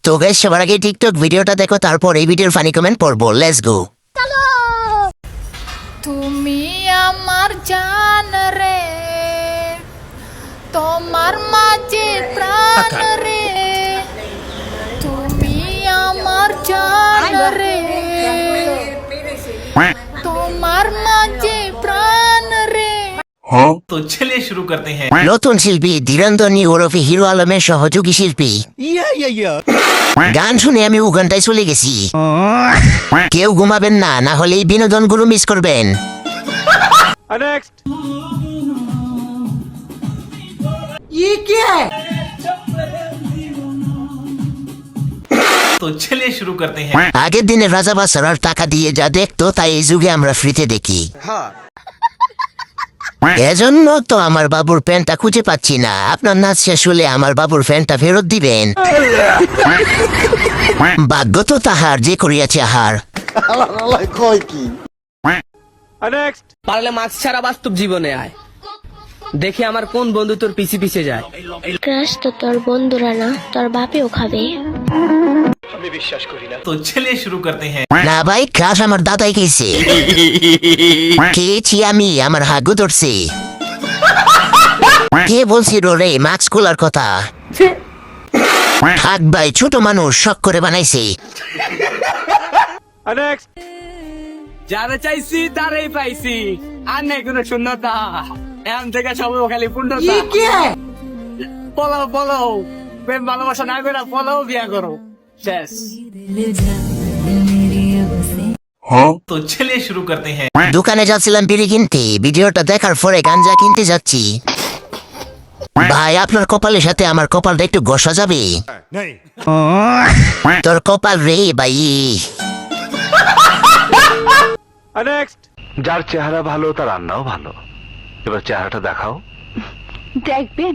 তো গাইস সবার আগে টিকটক ভিডিওটা দেখো, তারপর এই ভিডিওর ফানি কমেন্ট পড়বো। Let's go. তুমি আমার জান রে, তোমার মাঝে প্রাণ রে, তুমি আমার জান রে, তোমার মাঝে প্রাণ রে। तो चलिए शुरू करते हैं। নতুন শিল্পী ধীরেন্দ্রনী ওরফে হিরো আলমের সহযোগী শিল্পী। গান শুনে আমি উগানটায় চলে গেছি। কেউ ঘুমাবেন না, না হলে এই বিনোদনগুলো মিস করবেন। तो चलिए शुरू करते हैं। আগের দিনে রাজা বাদশাহর টাকা দিয়ে যা দেখতো, তাই এই যুগে আমরা ফ্রিতে দেখি। এজন্য তো আমার বাবুর প্যান্টটা খুঁজে পাচ্ছি না। আপনার নাচ শেষ হলে আমার বাবুর প্যান্টটা ফেরত দিবেন। ভাগ্য তো তাহার যে করিয়াছে আহার। পারলে মাস্ক ছাড়া বাস্তব জীবনে আয়, দেখি আমার কোন বন্ধু তোর পিছে পিছে যায়। ক্রাশ তো তোর বন্ধুরা না, তোর বাপেও খাবে। तो चलिए शुरू करते हैं। না ভাই, ক্রাশ আমার দাদাই খেয়েছে। খেয়েছি আমি, আমার হাগু ধরছে। কে বলছিল রে মাস্ক খোলার কথা? থাক ভাই, ছোট মানুষ শখ করে বানাইছে। যারা চাইছি তারাই পাইছি, আর নেই কোনো শূন্যতা। এখন থেকে সবাই খালি পূর্ণতা। পলাও পলাও, প্রেম ভালোবাসা না করে পলাও বিয়া করো, শেষ। तो चलिए शुरू करते हैं। দোকানে যাচ্ছিলাম বিড়ি কিনতে, ভিডিওটা দেখার পরে গাঞ্জা কিনতে যাচ্ছি। ভাই, আপনার কপালের সাথে আমার কপালটা একটু ঘষা যাবে? তোর কপাল রে ভাই। যার চেহারা ভালো তার রান্নাও ভালো। এবার চেহারাটা দেখাও। দেখবেন,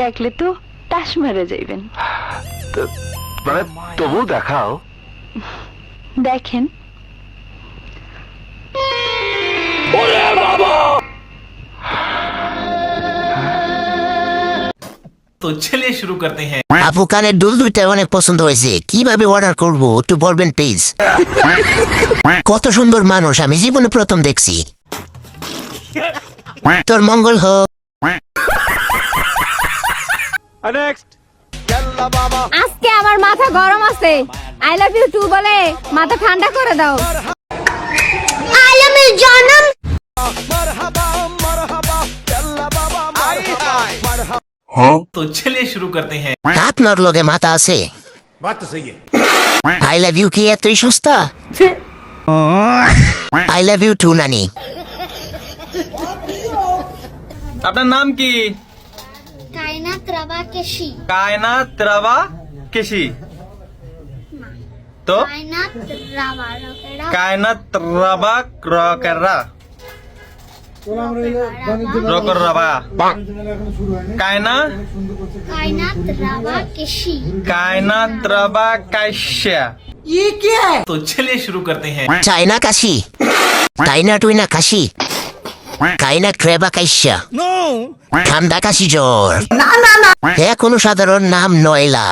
দেখলে তো টাস মেরে যাইবেন। মানে তবু দেখাও। দেখেন, तो चलिए शुरू करते हैं। আপু, কানের দুল দুইটা অনেক পছন্দ হয়েছে, কিভাবে অর্ডার করবো একটু বলবেন প্লিজ। কত সুন্দর মানুষ আমি জীবনে প্রথম দেখছি। তোর মঙ্গল হোক। আজকে আমার মাথা গরম আছে, আই লাভ ইউ টু বলে মাথা ঠান্ডা করে দাও। আই লাভ ইউ জানাম। तो चलिए शुरू करते हैं। আপনার লগে মাথা আছে? আই লাভ ইউ কি এতই সস্তা? আই লাভ ইউ টু নানি। আপনার নাম কি? কায়নাত রাবা কেশি। কায়নাত রাবা কেশি। তো কায়নাত রাবা রকেরা। কায়নাত রাবা রকেরা রকর রাবা কায়না কায়নাত রাবা কেশি। কায়নাত রাবা কাশ্যা। तो चलिए शुरू करते हैं। চাইনা কাশি, চাইনা টুইনা কাশি, কাইনা ট্রেবা কাইসা, ঠান্ডা কাশি জ্বর। কোনো সাধারণ নাম নয়লা।